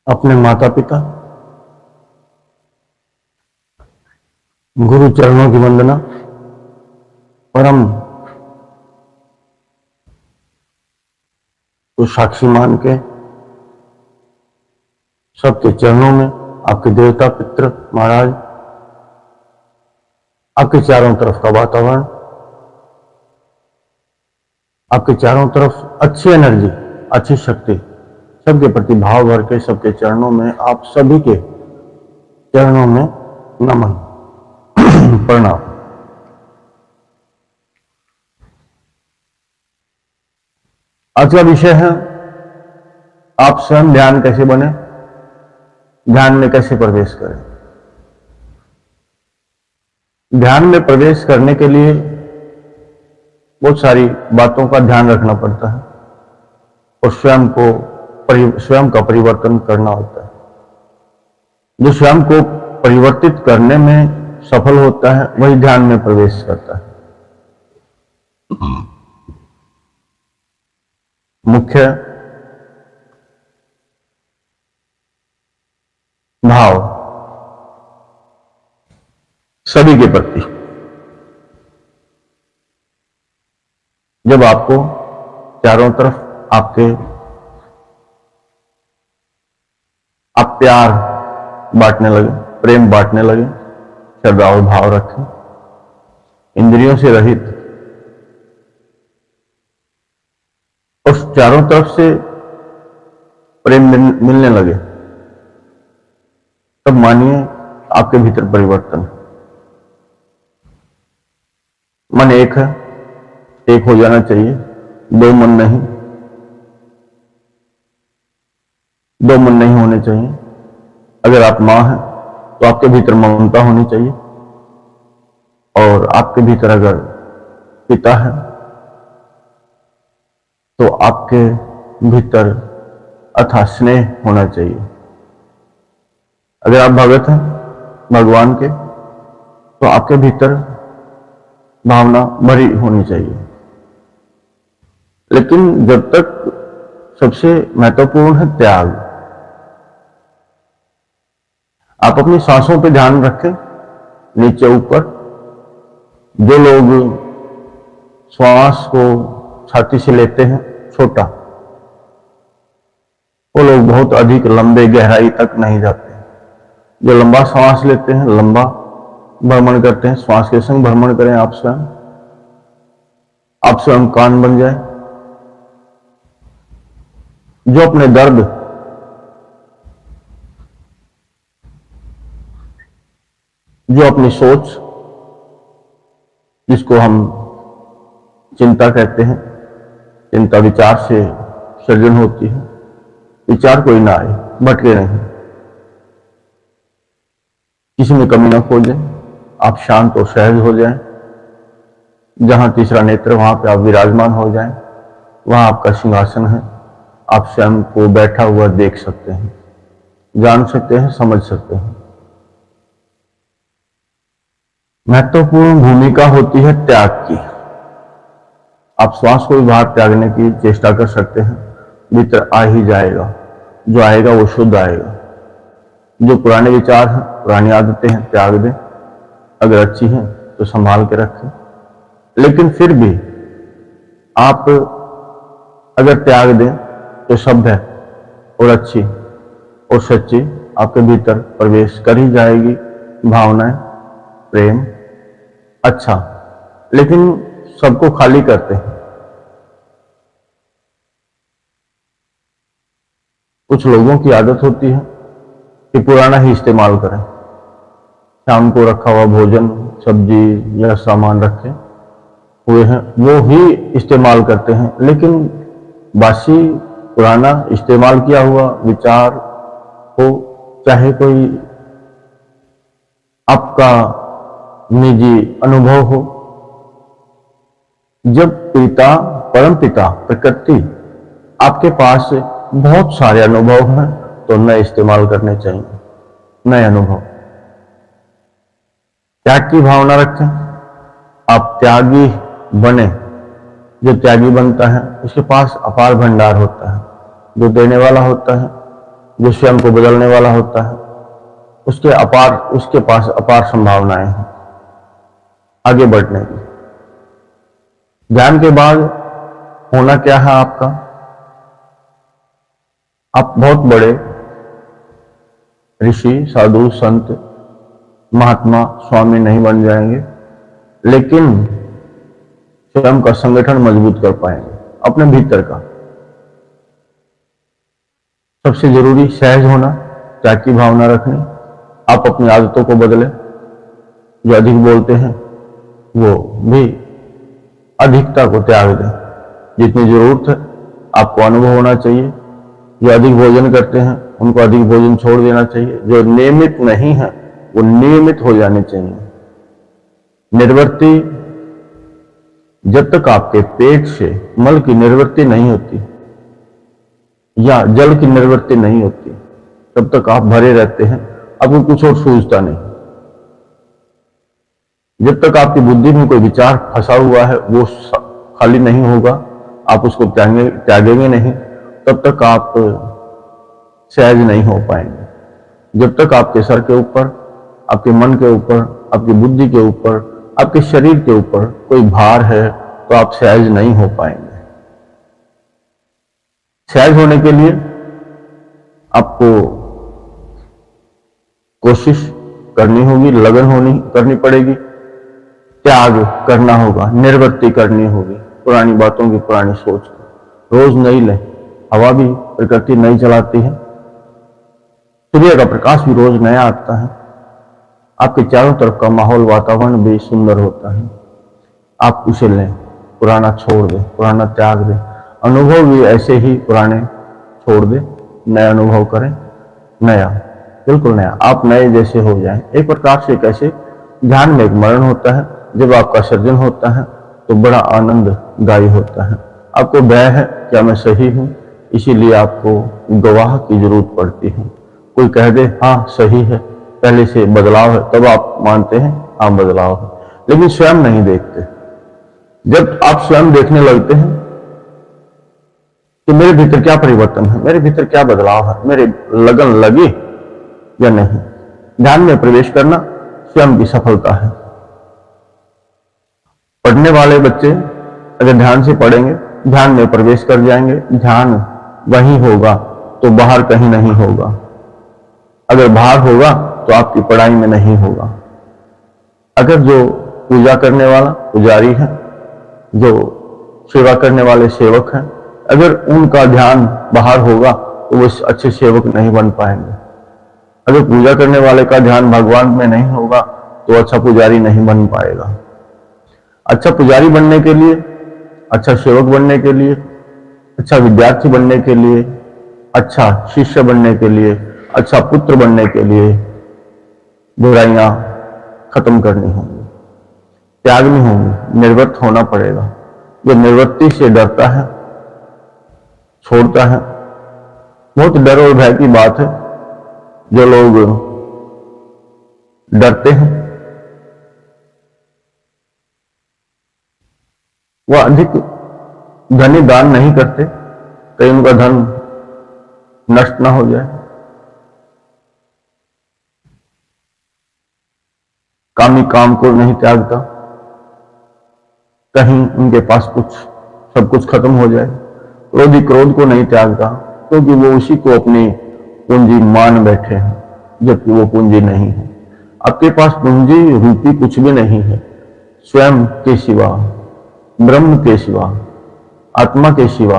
अपने माता पिता, गुरु चरणों की वंदना, परम को साक्षी मान के सबके चरणों में, आपके देवता पितृ महाराज, आपके चारों तरफ का वातावरण, आपके चारों तरफ अच्छी एनर्जी, अच्छी शक्ति, सबके प्रति भाव भर के सबके चरणों में, आप सभी के चरणों में नमन प्रणाम। आज का विषय है आप स्वयं ध्यान कैसे बने, ध्यान में कैसे प्रवेश करें। ध्यान में प्रवेश करने के लिए बहुत सारी बातों का ध्यान रखना पड़ता है और स्वयं का परिवर्तन करना होता है। जो स्वयं को परिवर्तित करने में सफल होता है वही ध्यान में प्रवेश करता है। मुख्य भाव सभी के प्रति, जब आपको चारों तरफ आप प्यार बांटने लगे, प्रेम बांटने लगे, श्रद्धा और भाव रखें, इंद्रियों से रहित, उस चारों तरफ से प्रेम मिलने लगे, तब मानिए आपके भीतर परिवर्तन। मन एक है, एक हो जाना चाहिए, दो मन नहीं, दो मन नहीं होने चाहिए। अगर आप मां हैं तो आपके भीतर ममता होनी चाहिए, और आपके भीतर अगर पिता है तो आपके भीतर अथाह स्नेह होना चाहिए। अगर आप भगत हैं भगवान के तो आपके भीतर भावना भरी होनी चाहिए। लेकिन जब तक सबसे महत्वपूर्ण है त्याग। आप अपनी सांसों पे ध्यान रखें, नीचे ऊपर। जो लोग श्वास को छाती से लेते हैं छोटा, वो लोग बहुत अधिक लंबे गहराई तक नहीं जाते। जो लंबा श्वास लेते हैं, लंबा भ्रमण करते हैं, श्वास के संग भ्रमण करें। आप स्वयं कान बन जाए। जो अपने दर्द, जो अपनी सोच, जिसको हम चिंता कहते हैं, चिंता विचार से सृजन होती है, विचार कोई ना आए, भटके नहीं, किसी में कमी ना खोजें, आप शांत और सहज हो जाएं। जहां तीसरा नेत्र वहां पे आप विराजमान हो जाएं, वहां आपका सिंहासन है। आप स्वयं को बैठा हुआ देख सकते हैं, जान सकते हैं, समझ सकते हैं। महत्वपूर्ण भूमिका होती है त्याग की। आप श्वास को भी बाहर त्यागने की चेष्टा कर सकते हैं, भीतर आ ही जाएगा। जो आएगा वो शुद्ध आएगा। जो पुराने विचार हैं, पुरानी आदतें हैं, त्याग दें। अगर अच्छी हैं तो संभाल के रखें, लेकिन फिर भी आप अगर त्याग दें तो सभ्य और अच्छी और सच्ची आपके भीतर प्रवेश कर ही जाएगी भावनाएं, प्रेम, अच्छा। लेकिन सबको खाली करते हैं। कुछ लोगों की आदत होती है कि पुराना ही इस्तेमाल करें। शाम को रखा हुआ भोजन, सब्जी या सामान रखे हुए हैं, वो ही इस्तेमाल करते हैं। लेकिन बासी, पुराना, इस्तेमाल किया हुआ विचार हो, चाहे कोई आपका निजी अनुभव हो, जब पिता, परम पिता, प्रकृति आपके पास बहुत सारे अनुभव हैं, तो नए इस्तेमाल करने चाहिए, नए अनुभव। त्याग की भावना रखें, आप त्यागी बने। जो त्यागी बनता है उसके पास अपार भंडार होता है। जो देने वाला होता है जो स्वयं को बदलने वाला होता है, उसके पास अपार संभावनाएं हैं आगे बढ़ने की। ध्यान के बाद होना क्या है आपका? आप बहुत बड़े ऋषि, साधु, संत, महात्मा, स्वामी नहीं बन जाएंगे, लेकिन स्वयं का संगठन मजबूत कर पाएंगे अपने भीतर का। सबसे जरूरी सहज होना, त्याग की भावना रखनी। आप अपनी आदतों को बदलें। जो अधिक बोलते हैं वो भी अधिकता को त्याग दें। जितनी जरूरत है आपको अनुभव होना चाहिए। जो अधिक भोजन करते हैं उनको अधिक भोजन छोड़ देना चाहिए। जो नियमित नहीं है वो नियमित हो जाने चाहिए। निर्वृत्ति, जब तक आपके पेट से मल की निर्वृत्ति नहीं होती या जल की निर्वृत्ति नहीं होती, तब तक आप भरे रहते हैं, आपको कुछ और सूझता नहीं। जब तक आपकी बुद्धि में कोई विचार फंसा हुआ है, वो खाली नहीं होगा, आप उसको त्यागेंगे नहीं, तब तक आप सहज नहीं हो पाएंगे। जब तक आपके सर के ऊपर, आपके मन के ऊपर, आपकी बुद्धि के ऊपर, आपके शरीर के ऊपर कोई भार है, तो आप सहज नहीं हो पाएंगे। सहज होने के लिए आपको कोशिश करनी होगी, लगन करनी पड़ेगी, त्याग करना होगा, निर्वृत्ति करनी होगी पुरानी बातों की, पुरानी सोच की। रोज नई लें। हवा भी प्रकृति नई चलाती है, सूर्य का प्रकाश भी रोज नया आता है, आपके चारों तरफ का माहौल, वातावरण भी सुंदर होता है। आप उसे लें, पुराना छोड़ दें, पुराना त्याग दें। अनुभव भी ऐसे ही पुराने छोड़ दें, नया अनुभव करें, नया, बिल्कुल नया। आप नए जैसे हो जाएं। एक प्रकार से कैसे ध्यान में एक मरण होता है, जब आपका सर्जन होता है तो बड़ा आनंददायी होता है। आपको भय है क्या मैं सही हूं, इसीलिए आपको गवाह की जरूरत पड़ती है। कोई कह दे हाँ सही है, पहले से बदलाव है, तब आप मानते हैं हाँ बदलाव है, लेकिन स्वयं नहीं देखते। जब आप स्वयं देखने लगते हैं कि मेरे भीतर क्या परिवर्तन है, मेरे भीतर क्या बदलाव है, मेरे लगन लगी या नहीं, ध्यान में प्रवेश करना स्वयं की सफलता है। पढ़ने वाले बच्चे अगर ध्यान से पढ़ेंगे, ध्यान में प्रवेश कर जाएंगे, ध्यान वहीं होगा तो बाहर कहीं नहीं होगा। अगर बाहर होगा तो आपकी पढ़ाई में नहीं होगा। अगर जो पूजा करने वाला पुजारी है, जो सेवा करने वाले सेवक हैं, अगर उनका ध्यान बाहर होगा तो वो अच्छे सेवक नहीं बन पाएंगे। अगर पूजा करने वाले का ध्यान भगवान में नहीं होगा तो अच्छा पुजारी नहीं बन पाएगा। अच्छा पुजारी बनने के लिए, अच्छा सेवक बनने के लिए, अच्छा विद्यार्थी बनने के लिए, अच्छा शिष्य बनने के लिए, अच्छा पुत्र बनने के लिए बुराइयां खत्म करनी होंगी, त्यागनी होंगी, निर्वृत्त होना पड़ेगा। जो निर्वृत्ति से डरता है, छोड़ता है, बहुत डर और भय की बात है। जो लोग डरते हैं वह अधिक धनी दान नहीं करते, कहीं उनका धन नष्ट ना हो जाए। कामी काम को नहीं त्यागता, कहीं उनके पास सब कुछ खत्म हो जाए। क्रोधी क्रोध को नहीं त्यागता, क्योंकि वो उसी को अपनी पूंजी मान बैठे हैं, जबकि वो पूंजी नहीं है। आपके पास पूंजी रूपी कुछ भी नहीं है। स्वयं के सिवा, ब्रह्म के सिवा, आत्मा के सिवा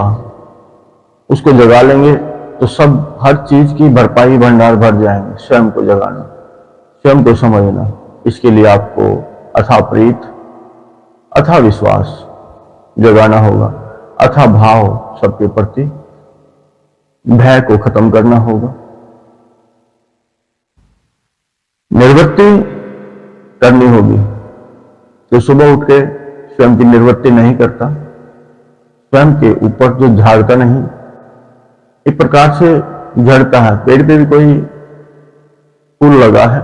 उसको जगा लेंगे तो सब हर चीज की भरपाई भंडार भर जाएंगे। स्वयं को जगाना, स्वयं को समझना, इसके लिए आपको अथाह प्रीत, अथाह विश्वास जगाना होगा, अथाह भाव सबके प्रति, भय को खत्म करना होगा। निर्वृत्ति करनी होगी। तो सुबह उठ के स्वयं की निर्वृत्ति नहीं करता, स्वयं के ऊपर जो झाड़ता नहीं, एक प्रकार से झड़ता है। पेड़ पे भी कोई फूल लगा है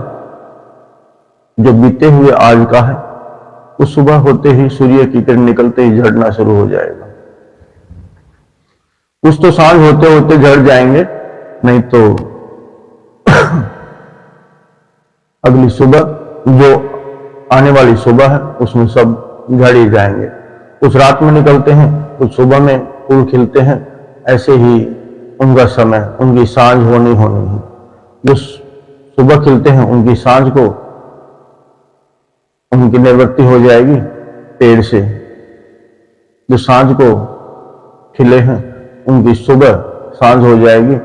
जो बीते हुए आज का है, उस सुबह होते ही, सूर्य की किरण निकलते ही झड़ना शुरू हो जाएगा। कुछ तो सांझ होते होते झड़ जाएंगे, नहीं तो अगली सुबह, जो आने वाली सुबह है उसमें सब झड़ ही जाएंगे। कुछ रात में निकलते हैं, कुछ सुबह में फूल खिलते हैं। ऐसे ही उनका समय, उनकी सांझ होनी है। जो सुबह खिलते हैं उनकी सांझ को उनकी निवृत्ति हो जाएगी पेड़ से। जो सांझ को खिले हैं उनकी सुबह सांझ हो जाएगी,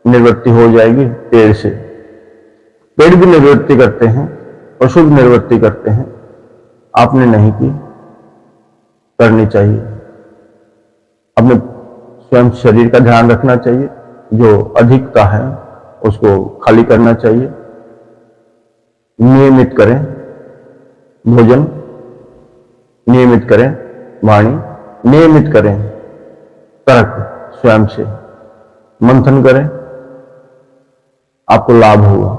निवृत्ति हो जाएगी पेड़ से। पेड़ भी निवृत्ति करते हैं, पशु भी निवृत्ति करते हैं। आपने नहीं की, करनी चाहिए। अपने स्वयं शरीर का ध्यान रखना चाहिए। जो अधिकता है उसको खाली करना चाहिए। नियमित करें भोजन, नियमित करें वाणी, नियमित करें तर्क, स्वयं से मंथन करें, आपको लाभ होगा।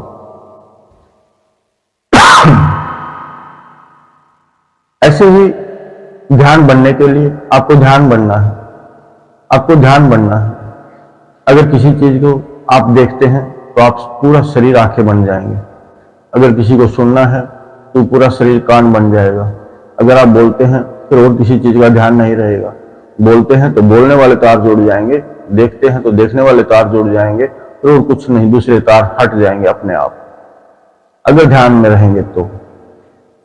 ऐसे ही ध्यान बनने के लिए आपको ध्यान बनना है, आपको ध्यान बनना है। अगर किसी चीज को आप देखते हैं तो आप पूरा शरीर आंखें बन जाएंगे। अगर किसी को सुनना है तो पूरा शरीर कान बन जाएगा। अगर आप बोलते हैं फिर और किसी चीज का ध्यान नहीं रहेगा। बोलते हैं तो बोलने वाले तार जुड़ जाएंगे, देखते हैं तो देखने वाले तार जुड़ जाएंगे, फिर और कुछ नहीं, दूसरे तार हट जाएंगे अपने आप। अगर ध्यान में रहेंगे तो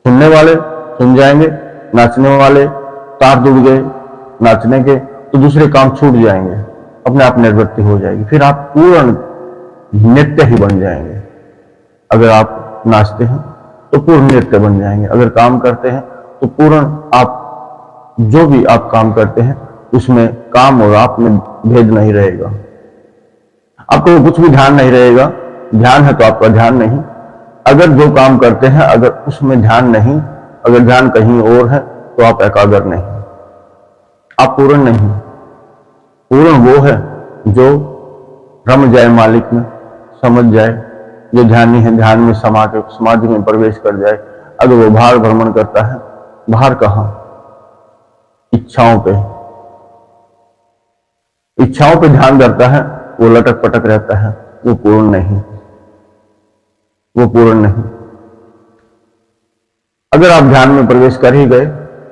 सुनने वाले सुन जाएंगे, नाचने वाले तार जुड़ गए नाचने के तो दूसरे काम छूट जाएंगे, अपने आप निवृत्ति हो जाएगी। फिर आप पूर्ण नृत्य ही बन जाएंगे। अगर आप नाचते हैं तो पूर्ण नृत्य बन जाएंगे। अगर काम करते हैं तो पूर्ण, आप जो भी आप काम करते हैं उसमें काम और आप में भेद नहीं रहेगा। आपको कुछ भी ध्यान नहीं रहेगा। ध्यान है तो आपका ध्यान नहीं। अगर जो काम करते हैं अगर उसमें ध्यान नहीं, अगर ध्यान कहीं और है तो आप एकाग्र नहीं, आप पूर्ण नहीं। पूर्ण वो है जो रम जाए मालिक में, समझ जाए, जो ध्यानी है ध्यान में समाधि में प्रवेश कर जाए। अगर वो बाहर भ्रमण करता है, बाहर कहां, इच्छाओं पे, इच्छाओं पे ध्यान करता है, वो लटक पटक रहता है, वो पूर्ण नहीं, वो पूर्ण नहीं। अगर आप ध्यान में प्रवेश कर ही गए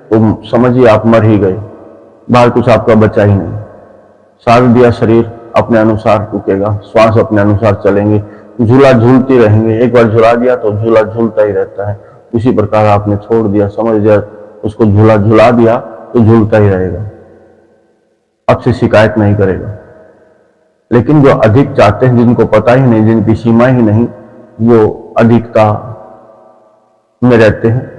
तो समझिए आप मर ही गए, बाहर कुछ आपका बचा ही नहीं। साथ दिया शरीर अपने अनुसार रुकेगा, श्वास अपने अनुसार चलेंगे, झूला झूलती रहेंगे। एक बार झुला दिया तो झूला झूलता ही रहता है। उसी प्रकार आपने छोड़ दिया, समझ दिया, उसको झूला झुला दिया तो झूलता ही रहेगा, अब से शिकायत नहीं करेगा। लेकिन जो अधिक चाहते हैं, जिनको पता ही नहीं, जिनकी सीमा ही नहीं, वो अधिकता में रहते हैं।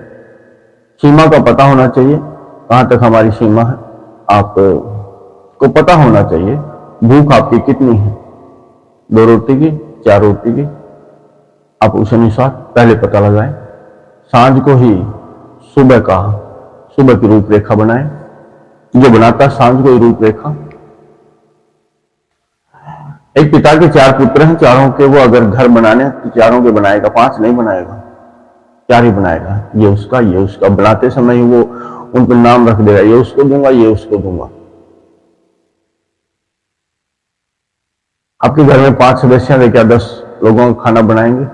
सीमा का पता होना चाहिए, कहां तक हमारी सीमा है, आपको पता होना चाहिए। भूख आपकी कितनी है, 2 रोटी की, 4 रोटी की, आप उस अनुसार पहले पता लगाएं। सांझ को ही सुबह का, सुबह की रूपरेखा बनाएं। जो बनाता सांझ को ही रूपरेखा। एक पिता के 4 पुत्र हैं, चारों के वो अगर घर बनाने तो चारों के बनाएगा, 5 नहीं बनाएगा, 4 ही बनाएगा। ये उसका, ये उसका। बनाते समय वो उन पर नाम रख देगा, ये उसको दूंगा, ये उसको दूंगा। आपके घर में 5 सदस्य हैं, क्या 10 लोगों का खाना बनाएंगे?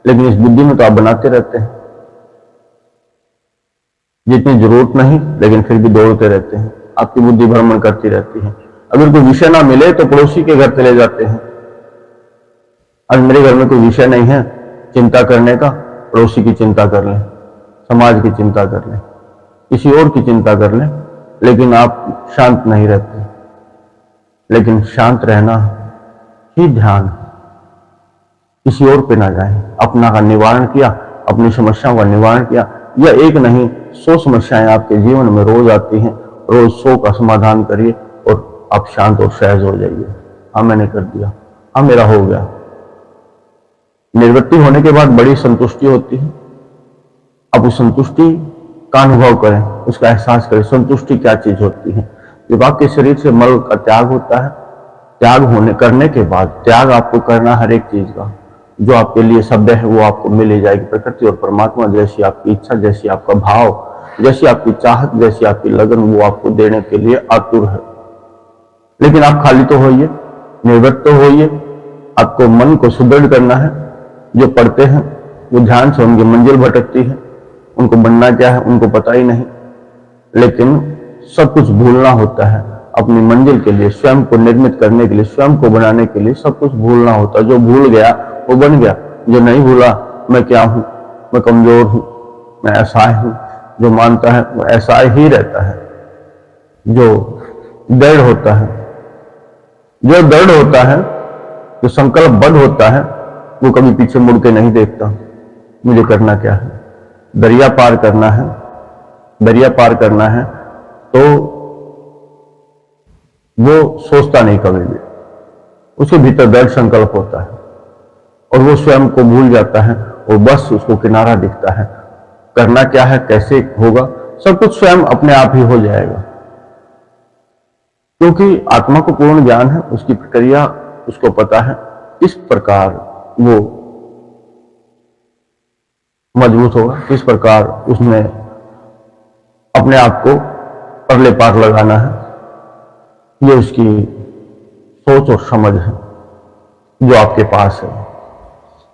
लेकिन इस बुद्धि में तो आप बनाते रहते हैं, जितनी जरूरत नहीं लेकिन फिर भी दौड़ते रहते हैं। आपकी बुद्धि भ्रमण करती रहती है। अगर कोई विषय ना मिले तो पड़ोसी के घर चले जाते हैं। आज मेरे घर में कोई विषय नहीं है चिंता करने का, पड़ोसी की चिंता कर लें, समाज की चिंता कर लें, किसी और की चिंता कर लें, लेकिन आप शांत नहीं रहते। लेकिन शांत रहना ही ध्यान, किसी और पे ना जाए। अपना का निवारण किया, अपनी समस्याओं का निवारण किया। यह एक नहीं 100 समस्याएं आपके जीवन में रोज आती हैं, रोज 100 का समाधान करिए और आप शांत और सहज हो जाइए। हाँ मैंने कर दिया, हाँ मेरा हो गया। निवृत्ति होने के बाद बड़ी संतुष्टि होती है। अब उस संतुष्टि का अनुभव करें, उसका एहसास करें। संतुष्टि क्या चीज होती है? जब आपके शरीर से मल का त्याग होता है, त्याग होने करने के बाद, त्याग आपको करना हर एक चीज का, जो आपके लिए सभ्य है वो आपको मिल ही जाएगी। प्रकृति और परमात्मा जैसी आपकी इच्छा, जैसी आपका भाव, जैसी आपकी चाहत, जैसी आपकी लगन, वो आपको देने के लिए आतुर है। लेकिन आप खाली तो होइए, निर्वृत्त तो होइए। आपको मन को सुदृढ़ करना है। जो पढ़ते हैं वो ध्यान से उनकी मंजिल भटकती है, उनको बनना क्या है उनको पता ही नहीं, लेकिन सब कुछ भूलना होता है अपनी मंजिल के लिए, स्वयं को निर्मित करने के लिए, स्वयं को बनाने के लिए सब कुछ भूलना होता है। जो भूल गया वो बन गया, जो नहीं भूला मैं क्या हूं, मैं कमजोर हूं, मैं असहाय हूं, जो मानता है वो ऐसा ही रहता है। जो दृढ़ होता है, जो दृढ़ होता है, जो संकल्पबद्ध होता है, वो कभी पीछे मुड़ के नहीं देखता मुझे करना क्या है। दरिया पार करना है, दरिया पार करना है तो वो सोचता नहीं कभी भी, उसके भीतर दृढ़ संकल्प होता है और वो स्वयं को भूल जाता है और बस उसको किनारा दिखता है। करना क्या है, कैसे होगा, सब कुछ स्वयं अपने आप ही हो जाएगा, क्योंकि आत्मा को पूर्ण ज्ञान है, उसकी प्रक्रिया उसको पता है, किस प्रकार वो मजबूत होगा, किस प्रकार उसमें अपने आप को परले पार लगाना है। ये उसकी सोच और समझ है जो आपके पास है।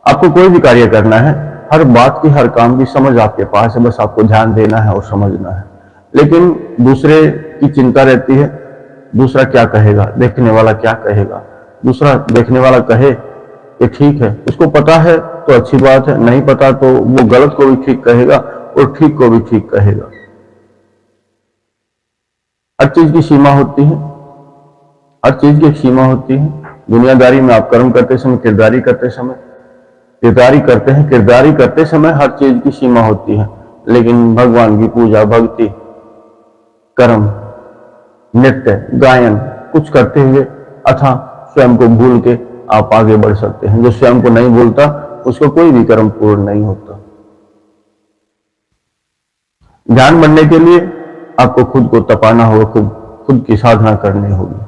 आपको कोई भी कार्य करना है, हर बात की, हर काम की समझ आपके पास है, बस आपको ध्यान देना है और समझना है। लेकिन दूसरे की चिंता रहती है, दूसरा क्या कहेगा, देखने वाला क्या कहेगा। दूसरा देखने वाला कहे ये ठीक है, उसको पता है तो अच्छी बात है, नहीं पता तो वो गलत को भी ठीक कहेगा और ठीक को भी ठीक कहेगा। हर चीज की सीमा होती है, हर चीज की एक सीमा होती है। दुनियादारी में आप कर्म करते समय, किरदारी करते समय, किरदारी करते हैं, किरदारी करते समय हर चीज की सीमा होती है। लेकिन भगवान की पूजा, भक्ति, कर्म, नृत्य, गायन कुछ करते हुए अथा स्वयं को भूल के आप आगे बढ़ सकते हैं। जो स्वयं को नहीं भूलता उसको कोई भी कर्म पूर्ण नहीं होता। ध्यान बनने के लिए आपको खुद को तपाना होगा, खुद की साधना करनी होगी,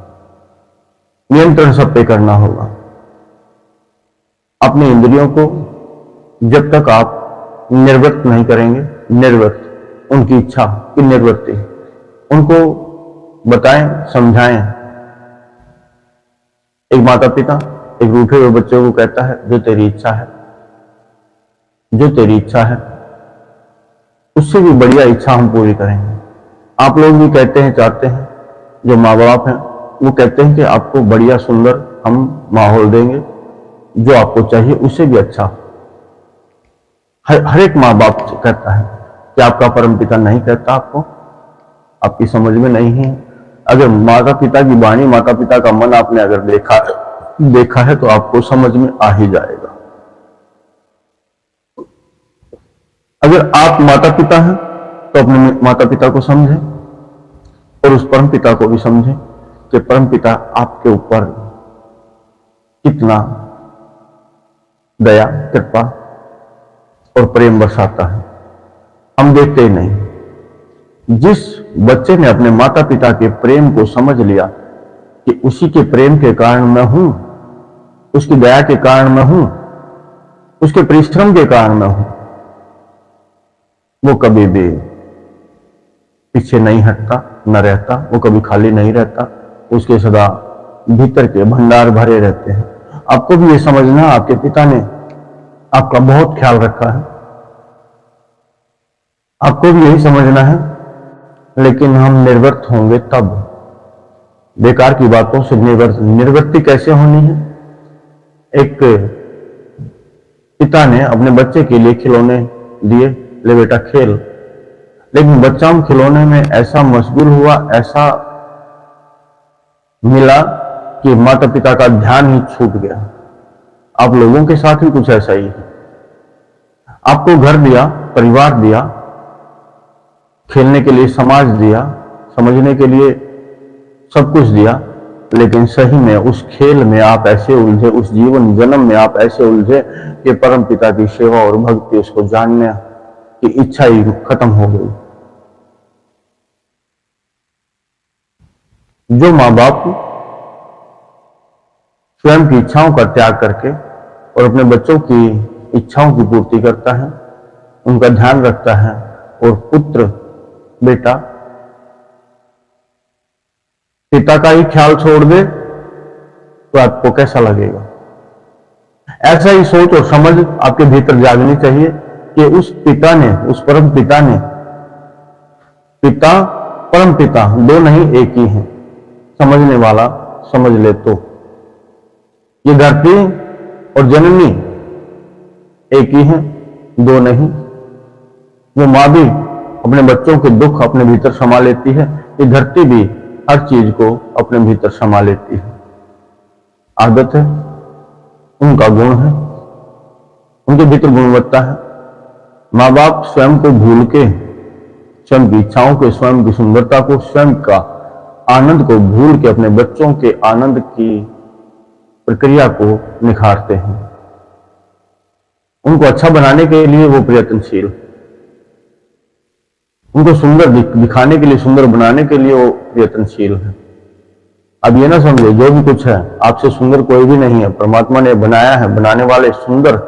नियंत्रण सब पे करना होगा। अपनी इंद्रियों को जब तक आप निर्वृत्त नहीं करेंगे, निर्वृत्त उनकी इच्छा की निर्वृत्ति, उनको बताएं, समझाएं। एक माता पिता एक रूठे हुए बच्चे को कहता है जो तेरी इच्छा है, जो तेरी इच्छा है, उससे भी बढ़िया इच्छा हम पूरी करेंगे। आप लोग भी कहते हैं, चाहते हैं, जो माँ बाप हैं वो कहते हैं कि आपको बढ़िया सुंदर हम माहौल देंगे, जो आपको चाहिए उससे भी अच्छा। हर एक माँ बाप कहता है कि आपका परम पिता नहीं कहता आपको, आपकी समझ में नहीं है। अगर माता पिता की वाणी, माता पिता का मन आपने अगर देखा है तो आपको समझ में आ ही जाएगा। अगर आप माता पिता हैं तो अपने माता पिता को समझें और उस परम पिता को भी समझें कि परम पिता आपके ऊपर कितना दया, कृपा और प्रेम बरसाता है, हम देखते ही नहीं। जिस बच्चे ने अपने माता पिता के प्रेम को समझ लिया कि उसी के प्रेम के कारण मैं हूं, उसकी दया के कारण मैं हूं, उसके परिश्रम के कारण मैं हूं, वो कभी भी पीछे नहीं हटता, न रहता, वो कभी खाली नहीं रहता, उसके सदा भीतर के भंडार भरे रहते हैं। आपको भी ये समझना, आपके पिता ने आपका बहुत ख्याल रखा है, आपको भी यही समझना है। लेकिन हम निर्वृत्त होंगे तब, बेकार की बातों से निर्वृत्ति कैसे होनी है। एक पिता ने अपने बच्चे के लिए खिलौने दिए, ले बेटा खेल, लेकिन बच्चा उन खिलौने में ऐसा मशगूल हुआ, ऐसा मिला कि माता पिता का ध्यान ही छूट गया। आप लोगों के साथ भी कुछ ऐसा ही है। आपको घर दिया, परिवार दिया, खेलने के लिए समाज दिया, समझने के लिए सब कुछ दिया, लेकिन सही में उस खेल में आप ऐसे उलझे, उस जीवन जन्म में आप ऐसे उलझे कि परम पिता की सेवा और भक्ति, उसको जानने की इच्छा ही खत्म हो गई। जो माँ बाप स्वयं की इच्छाओं का त्याग करके और अपने बच्चों की इच्छाओं की पूर्ति करता है, उनका ध्यान रखता है, और पुत्र, बेटा पिता का ही ख्याल छोड़ दे तो आपको कैसा लगेगा? ऐसा ही सोच और समझ आपके भीतर जागनी चाहिए कि उस पिता ने, उस परम पिता ने, पिता परम पिता दो नहीं एक ही हैं। समझने वाला समझ ले तो ये धरती और जननी एक ही है, दो नहीं। वो माँ भी अपने बच्चों के दुख अपने भीतर समा लेती है, ये धरती भी हर चीज को अपने भीतर समा लेती है। आदत है, उनका गुण है, उनके भीतर गुणवत्ता है। माँ बाप स्वयं को भूल के, स्वयं की इच्छाओं को, स्वयं की सुंदरता को, स्वयं का आनंद को भूल के अपने बच्चों के आनंद की प्रक्रिया को निखारते हैं। उनको अच्छा बनाने के लिए वो प्रयत्नशील, उनको सुंदर दिखाने के लिए, सुंदर बनाने के लिए वो प्रयत्नशील है। अब ये ना समझे जो भी कुछ है आपसे सुंदर कोई भी नहीं है, परमात्मा ने बनाया है। बनाने वाले सुंदर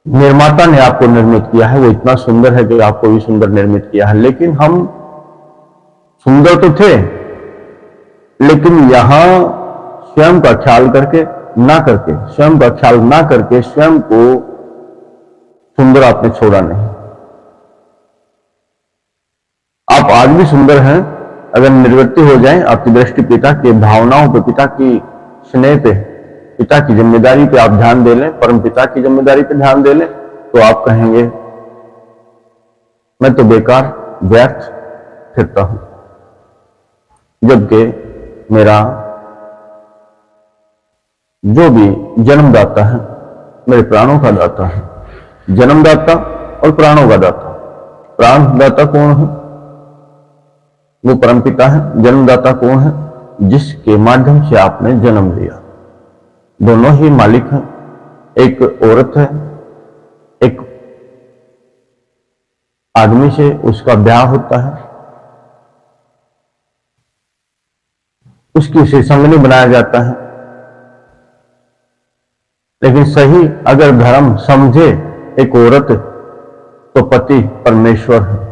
निर्माता ने आपको निर्मित किया है, वो इतना सुंदर है कि आपको भी सुंदर निर्मित किया है। लेकिन हम सुंदर तो थे, लेकिन यहां स्वयं का ख्याल करके ना करके, स्वयं का ख्याल ना करके स्वयं को सुंदर आपने छोड़ा नहीं। आप आज भी सुंदर हैं। अगर निर्वृत्ति हो जाए आपकी दृष्टि पिता की भावनाओं पे, पिता की स्नेह पे, पिता की जिम्मेदारी पे आप ध्यान दे लें, परम पिता की जिम्मेदारी पे ध्यान दे लें, तो आप कहेंगे मैं तो बेकार व्यर्थ फिरता हूं, जबकि मेरा जो भी जन्मदाता है मेरे प्राणों का दाता है। जन्मदाता और प्राणों का दाता। प्राणदाता कौन है? वो परमपिता है। जन्मदाता कौन है? जिसके माध्यम से आपने जन्म लिया। दोनों ही मालिक हैं। एक औरत है, एक आदमी से उसका ब्याह होता है, उसकी उसे संगनी बनाया जाता है। लेकिन सही अगर धर्म समझे एक औरत, तो पति परमेश्वर है।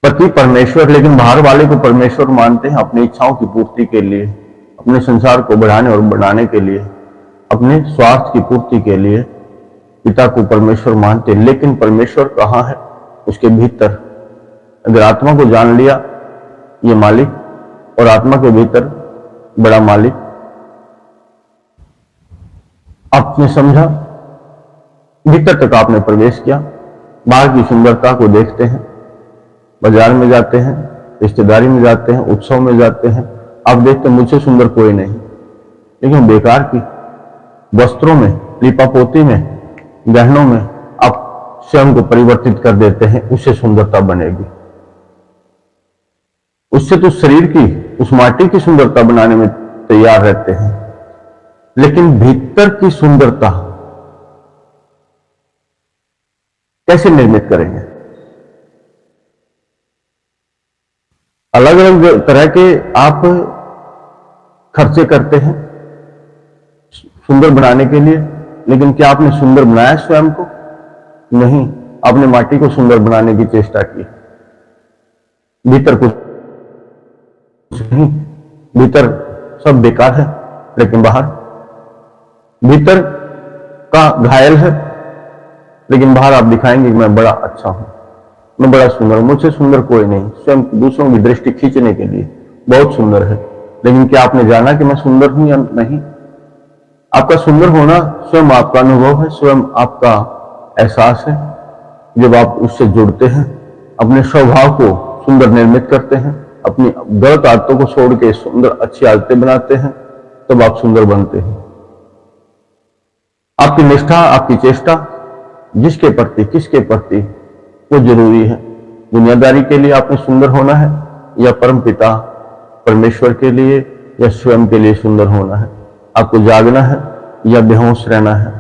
पति परमेश्वर, लेकिन बाहर वाले को परमेश्वर मानते हैं अपनी इच्छाओं की पूर्ति के लिए, अपने संसार को बढ़ाने और बढ़ाने के लिए, अपने स्वार्थ की पूर्ति के लिए पिता को परमेश्वर मानते हैं। लेकिन परमेश्वर कहाँ है? उसके भीतर। अगर आत्मा को जान लिया ये मालिक, और आत्मा के भीतर बड़ा मालिक, आपने समझा, भीतर तक आपने प्रवेश किया, बाहर की सुंदरता को देखते हैं, बाजार में जाते हैं, रिश्तेदारी में जाते हैं, उत्सव में जाते हैं, आप देखते हैं मुझसे सुंदर कोई नहीं। लेकिन बेकार की वस्त्रों में, लिपापोती में, गहनों में आप स्वयं को परिवर्तित कर देते हैं, उससे सुंदरता बनेगी। उससे तो शरीर की, उस माटी की सुंदरता बनाने में तैयार रहते हैं, लेकिन भीतर की सुंदरता कैसे निर्मित करेंगे? अलग अलग तरह के आप खर्चे करते हैं सुंदर बनाने के लिए, लेकिन क्या आपने सुंदर बनाया स्वयं को? नहीं, आपने माटी को सुंदर बनाने की चेष्टा की। भीतर कुछ नहीं, भीतर सब बेकार है, लेकिन बाहर, भीतर का घायल है, लेकिन बाहर आप दिखाएंगे कि मैं बड़ा अच्छा हूं, मैं बड़ा सुंदर हूं, मुझसे सुंदर कोई नहीं। स्वयं दूसरों की दृष्टि खींचने के लिए बहुत सुंदर है, लेकिन क्या आपने जाना कि मैं सुंदर हूं या नहीं? आपका सुंदर होना स्वयं आपका अनुभव है, स्वयं आपका एहसास है। जब आप उससे जुड़ते हैं, अपने स्वभाव को सुंदर निर्मित करते हैं, अपनी गलत आदतों को छोड़ के सुंदर अच्छी आदतें बनाते हैं, तब आप सुंदर बनते हैं। आपकी निष्ठा, आपकी चेष्टा जिसके प्रति, किसके प्रति, वो जरूरी है। दुनियादारी के लिए आपने सुंदर होना है, या परम पिता परमेश्वर के लिए या स्वयं के लिए सुंदर होना है? आपको जागना है या बेहोश रहना है,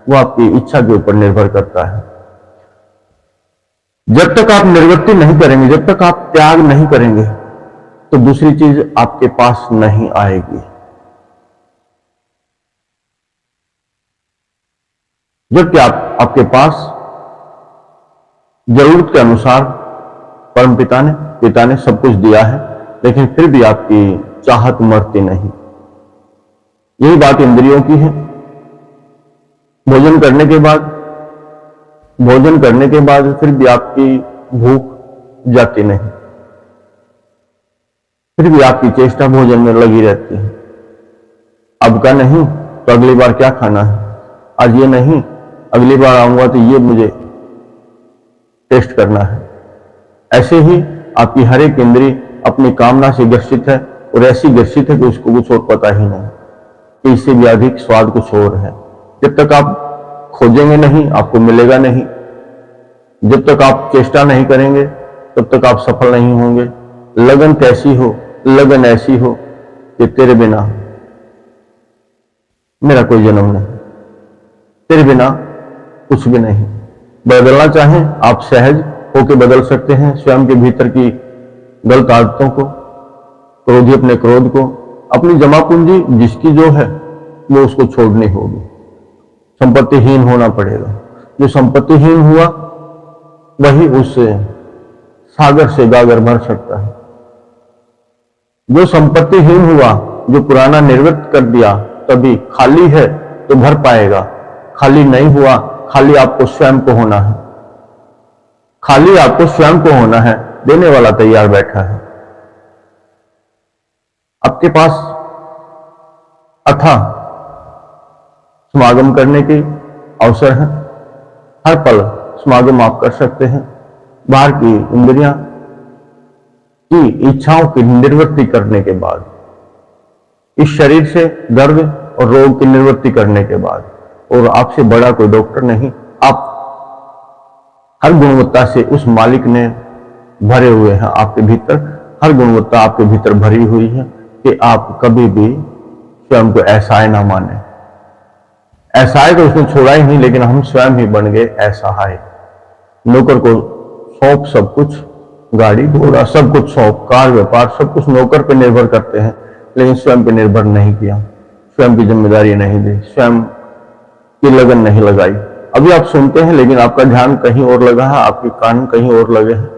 वो आपकी इच्छा के ऊपर निर्भर करता है। जब तक आप निर्वृत्ति नहीं करेंगे, जब तक आप त्याग नहीं करेंगे, तो दूसरी चीज आपके पास नहीं आएगी। जबकि आपके पास जरूरत के अनुसार परम पिता ने सब कुछ दिया है, लेकिन फिर भी आपकी चाहत मरती नहीं। यही बात इंद्रियों की है। भोजन करने के बाद फिर भी आपकी भूख जाती नहीं, फिर भी आपकी चेष्टा भोजन में लगी रहती है। अब का नहीं तो अगली बार क्या खाना है, आज ये नहीं अगली बार आऊंगा तो ये मुझे टेस्ट करना है। ऐसे ही आपकी हर एक इंद्री अपनी कामना से ग्रसित है, और ऐसी ग्रसित है कि उसको कुछ और पता ही नहीं कि इससे भी अधिक स्वाद कुछ और है। जब तक आप खोजेंगे नहीं आपको मिलेगा नहीं, जब तक आप चेष्टा नहीं करेंगे तब तक आप सफल नहीं होंगे। लगन कैसी हो, लगन ऐसी हो कि तेरे बिना मेरा कोई जन्म नहीं, तेरे बिना कुछ भी नहीं। बदलना चाहें आप सहज होकर बदल सकते हैं स्वयं के भीतर की गलत आदतों को, क्रोधी अपने क्रोध को, अपनी जमा पूंजी जिसकी जो है वो उसको छोड़नी होगी। संपत्तिहीन होना पड़ेगा। जो संपत्तिहीन हुआ वही उस सागर से गागर भर सकता है। जो संपत्तिहीन हुआ, जो पुराना निर्वृत्त कर दिया, तभी खाली है तो भर पाएगा। खाली नहीं हुआ, खाली आपको स्वयं को होना है, खाली आपको स्वयं को होना है। देने वाला तैयार बैठा है। आपके पास अथाह समागम करने के अवसर है। हर पल समागम आप कर सकते हैं। बाहर की इंद्रियां की इच्छाओं की निवृत्ति करने के बाद, इस शरीर से दर्द और रोग की निवृत्ति करने के बाद, और आपसे बड़ा कोई डॉक्टर नहीं, आप हर गुणवत्ता से उस मालिक ने भरे हुए हैं। आपके भीतर हर गुणवत्ता आपके भीतर भरी हुई है कि आप कभी भी स्वयं को असहाय ना माने। असहाय तो उसने छोड़ा ही नहीं, लेकिन हम स्वयं ही बन गए असहाय। नौकर को सौंप सब कुछ, गाड़ी घोड़ा सब कुछ सौंप, कार व्यापार सब कुछ नौकर पे निर्भर करते हैं, लेकिन स्वयं पे निर्भर नहीं किया, स्वयं की जिम्मेदारी नहीं दी, स्वयं की लगन नहीं लगाई। अभी आप सुनते हैं लेकिन आपका ध्यान कहीं और लगा है, आपके कान कहीं और लगे हैं।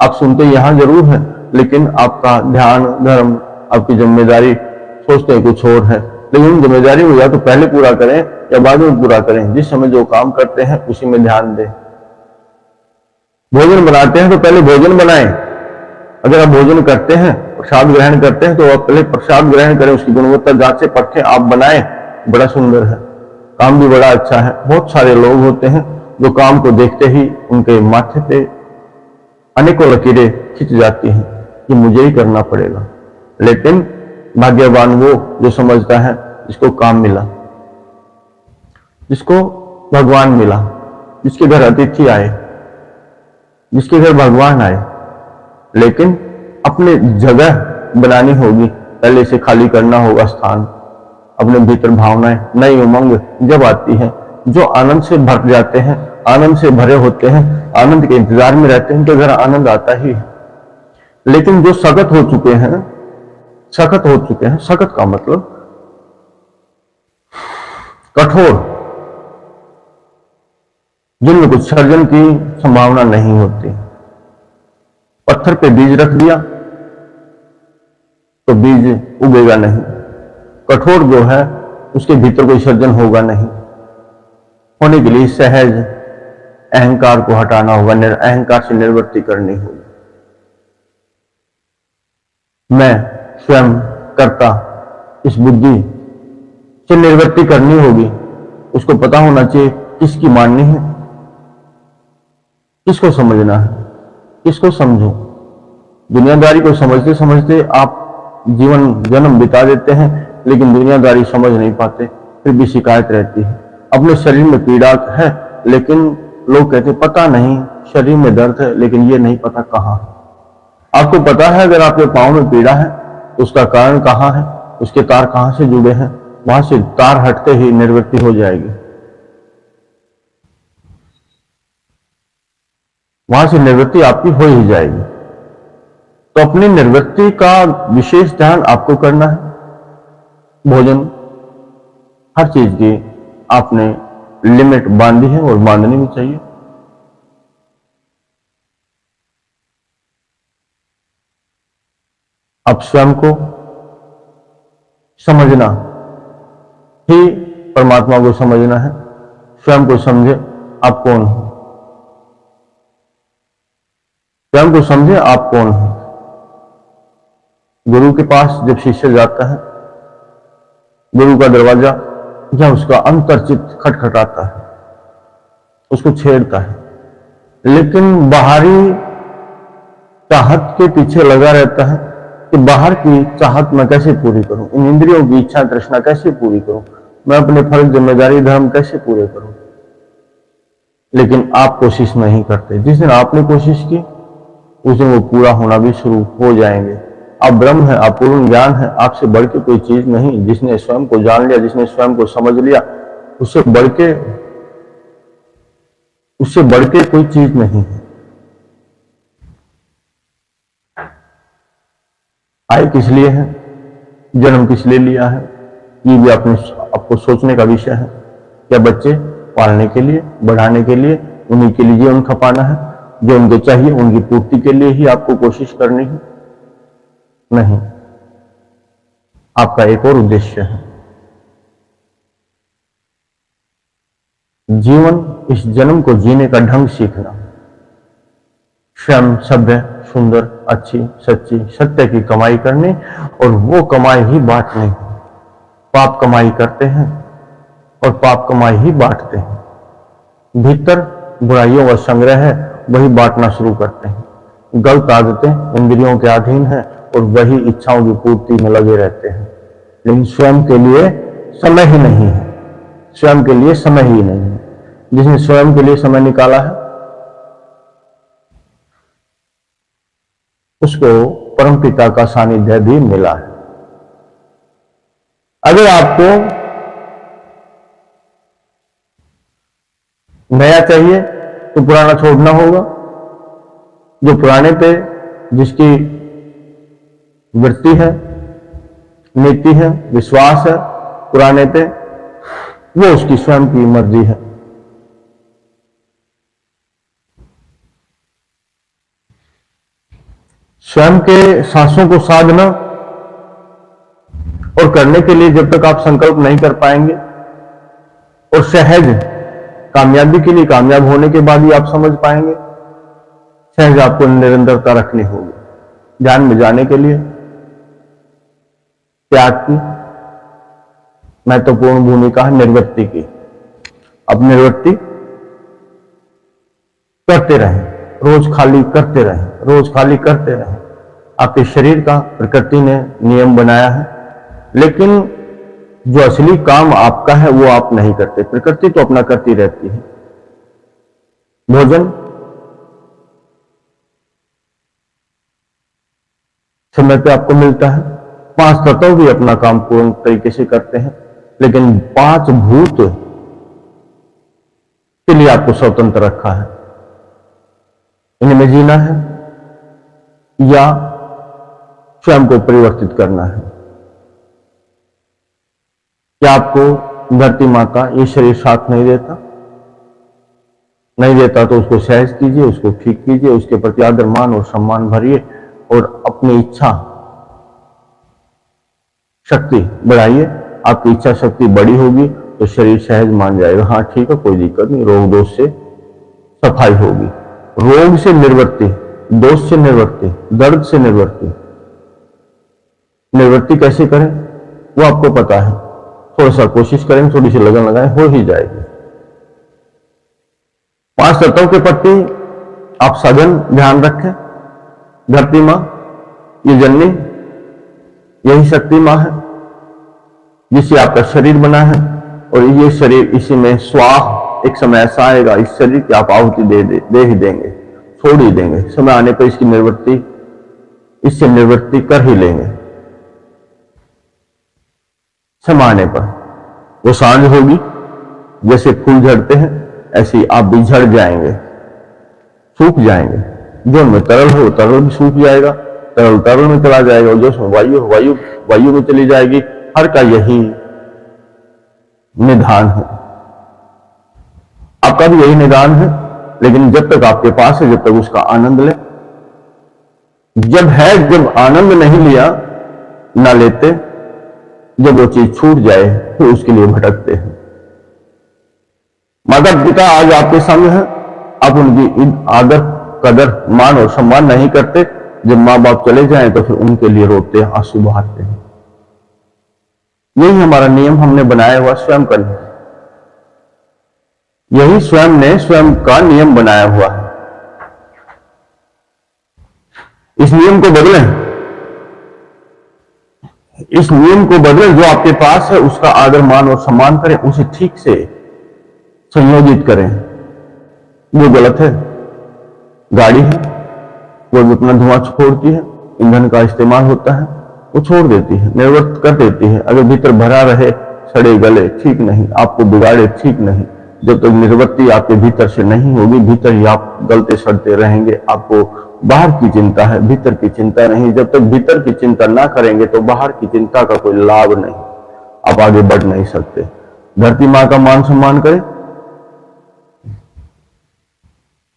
आप सुनते यहां जरूर है लेकिन आपका ध्यान धर्म, आपकी जिम्मेदारी सोचते हैं कुछ और है। लेकिन जिम्मेदारी हो या तो पहले पूरा करें या बाद में पूरा करें। जिस समय जो काम करते हैं उसी में ध्यान दें। भोजन बनाते हैं तो पहले भोजन बनाएं। अगर आप भोजन करते हैं, प्रसाद ग्रहण करते हैं, तो आप पहले प्रसाद ग्रहण करें, उसकी गुणवत्ता जांचे परखें, आप बनाएं। बड़ा सुंदर है, काम भी बड़ा अच्छा है। बहुत सारे लोग होते हैं जो काम को देखते ही उनके माथे पे अनेकों लकीरें खिंच जाती हैं कि मुझे ही करना पड़ेगा। लेकिन भाग्यवान वो जो समझता है जिसको काम मिला, जिसको भगवान मिला, जिसके घर अतिथि आए, जिसके घर भगवान आए। लेकिन अपने जगह बनानी होगी, पहले से खाली करना होगा स्थान। अपने भीतर भावनाएं, नई उमंग जब आती है, जो आनंद से भर जाते हैं, आनंद से भरे होते हैं, आनंद के इंतजार में रहते हैं, उनके घर आनंद आता ही है। लेकिन जो सख्त हो चुके हैं, सख्त का मतलब कठोर, जिनमें कुछ सर्जन की संभावना नहीं होती। पत्थर पे बीज रख दिया तो बीज उगेगा नहीं। कठोर जो है उसके भीतर कोई सर्जन होगा नहीं। होने के लिए सहज अहंकार को हटाना होगा, अहंकार से निवृत्ति करनी होगी। मैं स्वयं करता, इस बुद्धि से निवृत्ति करनी होगी। उसको पता होना चाहिए किसकी माननी है, किसको समझना है, किसको समझो। दुनियादारी को समझते समझते आप जीवन जन्म बिता देते हैं, लेकिन दुनियादारी समझ नहीं पाते, फिर भी शिकायत रहती है। अपने शरीर में पीड़ा है, लेकिन लोग कहते पता नहीं शरीर में दर्द है, लेकिन ये नहीं पता कहां है। आपको पता है अगर आपके पांव में पीड़ा है तो उसका कारण कहां है, उसके तार कहां से जुड़े हैं, वहां से तार हटते ही निवृत्ति हो जाएगी। वहां से निवृत्ति आपकी हो ही जाएगी। तो अपनी निवृत्ति का विशेष ध्यान आपको करना है। भोजन हर चीज की आपने लिमिट बांधी है और बांधनी भी चाहिए। आप स्वयं को समझना ही परमात्मा को समझना है। स्वयं को समझे आप कौन हो, स्वयं को समझे आप कौन हो। गुरु के पास जब शिष्य जाता है, गुरु का दरवाजा या उसका अंतर्चित खटखटाता है, उसको छेड़ता है, लेकिन बाहरी चाहत के पीछे लगा रहता है कि बाहर की चाहत मैं कैसे पूरी करूं, इन इंद्रियों की इच्छा तृष्णा कैसे पूरी करूं, मैं अपने फर्ज जिम्मेदारी धर्म कैसे पूरे करूं। लेकिन आप कोशिश नहीं करते। जिस दिन आपने कोशिश की उस दिन वो पूरा होना भी शुरू हो जाएंगे। आप ब्रह्म है, आप पूर्ण ज्ञान है, आपसे बढ़ के कोई चीज नहीं। जिसने स्वयं को जान लिया, जिसने स्वयं को समझ लिया, उससे बढ़ के कोई चीज नहीं है। आए किस लिए है, जन्म किस लिए लिया है, ये भी आपको सोचने का विषय है। क्या बच्चे पालने के लिए, बढ़ाने के लिए, उन्हीं के लिए जीवन खपाना है, जो उनको चाहिए उनकी पूर्ति के लिए ही आपको कोशिश करनी है? नहीं, आपका एक और उद्देश्य है। जीवन, इस जन्म को जीने का ढंग सीखना, स्वयं सभ्य, सुंदर, अच्छी, सच्ची, सत्य की कमाई करनी और वो कमाई ही बांटनी। पाप कमाई करते हैं और पाप कमाई ही बांटते हैं। भीतर बुराइयों का संग्रह है, वही बांटना शुरू करते हैं। गलत आदतें इंद्रियों के अधीन है और वही इच्छाओं की पूर्ति में लगे रहते हैं। लेकिन स्वयं के लिए समय ही नहीं है, स्वयं के लिए समय ही नहीं है। जिसने स्वयं के लिए समय निकाला है उसको परमपिता का सानिध्य भी मिला है। अगर आपको नया चाहिए तो पुराना छोड़ना होगा। जो पुराने पे जिसकी वृत्ति है, नीति है, विश्वास है पुराने पे, वो उसकी स्वयं की मर्जी है। स्वयं के सांसों को साधना और करने के लिए जब तक आप संकल्प नहीं कर पाएंगे और सहज कामयाबी के लिए, कामयाब होने के बाद ही आप समझ पाएंगे। सहज आपको निरंतरता रखनी होगी। ध्यान में जाने के लिए त्याग की महत्वपूर्ण भूमिका है, निर्वृत्ति की। अब निर्वृत्ति करते रहें, रोज खाली करते रहें, रोज खाली करते रहें। आपके शरीर का प्रकृति ने नियम बनाया है, लेकिन जो असली काम आपका है वो आप नहीं करते। प्रकृति तो अपना करती रहती है। भोजन समय पे आपको मिलता है, 5 तत्व भी अपना काम पूर्ण तरीके से करते हैं, लेकिन 5 भूत के लिए आपको स्वतंत्र रखा है। इनमें जीना है या स्वयं को परिवर्तित करना है। क्या आपको धरती माता ये शरीर साथ नहीं देता? नहीं देता तो उसको सहज कीजिए, उसको ठीक कीजिए, उसके प्रति आदर मान और सम्मान भरिए और अपनी इच्छा शक्ति बढ़ाइए। आपकी इच्छा शक्ति बड़ी होगी तो शरीर सहज मान जाएगा। हाँ ठीक है, कोई दिक्कत नहीं, रोग दोष से सफाई होगी। रोग से निवृत्ति, दोष से निवृत्ति, दर्द से निवृत्ति। निवृत्ति कैसे करें वो आपको पता है। थोड़ा सा कोशिश करें, थोड़ी सी लगन लगाएं, हो ही जाएगी। 5 तत्वों के प्रति आप सघन ध्यान रखें। धरती मां, ये जननी, यही शक्ति मां है जिससे आपका शरीर बना है और ये शरीर, इसी में स्वाह एक समय ऐसा आएगा, इस शरीर की आप आहुति दे ही देंगे, छोड़ ही देंगे। समय आने पर इसकी निवृत्ति, इससे निवृत्ति कर ही लेंगे। समय आने पर वो सांझ होगी। जैसे फूल झड़ते हैं ऐसे ही आप भी झड़ जाएंगे, सूख जाएंगे। जो उनमें तरल हो तरल भी सूख जाएगा, तरल तरल में चला जाएगा, और जो वायु वायु वायु में चली जाएगी। हर का यही निदान है, आपका भी यही निदान है। लेकिन जब तक आपके पास है, जब तक उसका आनंद ले। जब आनंद नहीं लिया, ना लेते, जब वो चीज छूट जाए तो उसके लिए भटकते हैं। माता पिता आज आपके संग हैं, आप उनकी आदर कदर मान और सम्मान नहीं करते। जब माँ बाप चले जाएं तो फिर उनके लिए रोते हैं, आंसू बहाते हैं। यही हमारा नियम हमने बनाया हुआ स्वयं का नियम, यही स्वयं ने स्वयं का नियम बनाया हुआ है। इस नियम को बदलें, इस नियम को बदलें। जो आपके पास है उसका आदर मान और सम्मान करें, उसे ठीक से संयोजित करें। वो गलत है, गाड़ी है, वो भी अपना धुआं छोड़ती है, ईंधन का इस्तेमाल होता है, वो छोड़ देती है, निर्वृत्त कर देती है। अगर भीतर भरा रहे, सड़े गले, ठीक नहीं, आपको बिगाड़े, ठीक नहीं। जब तक निर्वृत्ति आपके भीतर से नहीं होगी, भीतर ही आप गलते सड़ते रहेंगे। आपको बाहर की चिंता है, भीतर की चिंता नहीं। जब तक भीतर की चिंता ना करेंगे तो बाहर की चिंता का कोई लाभ नहीं, आप आगे बढ़ नहीं सकते। धरती माँ का मान सम्मान करें।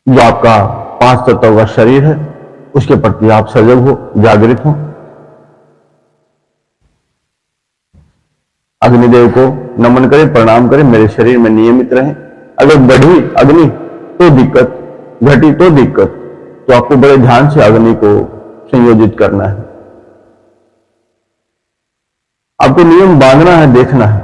जो आपका 5 तत्वों का शरीर है उसके प्रति आप सजग हो, जागृत हो। अग्निदेव को नमन करें, प्रणाम करें, मेरे शरीर में नियमित रहें। अगर बढ़ी अग्नि तो दिक्कत, घटी तो दिक्कत, तो आपको बड़े ध्यान से अग्नि को संयोजित करना है। आपको नियम बांधना है, देखना है।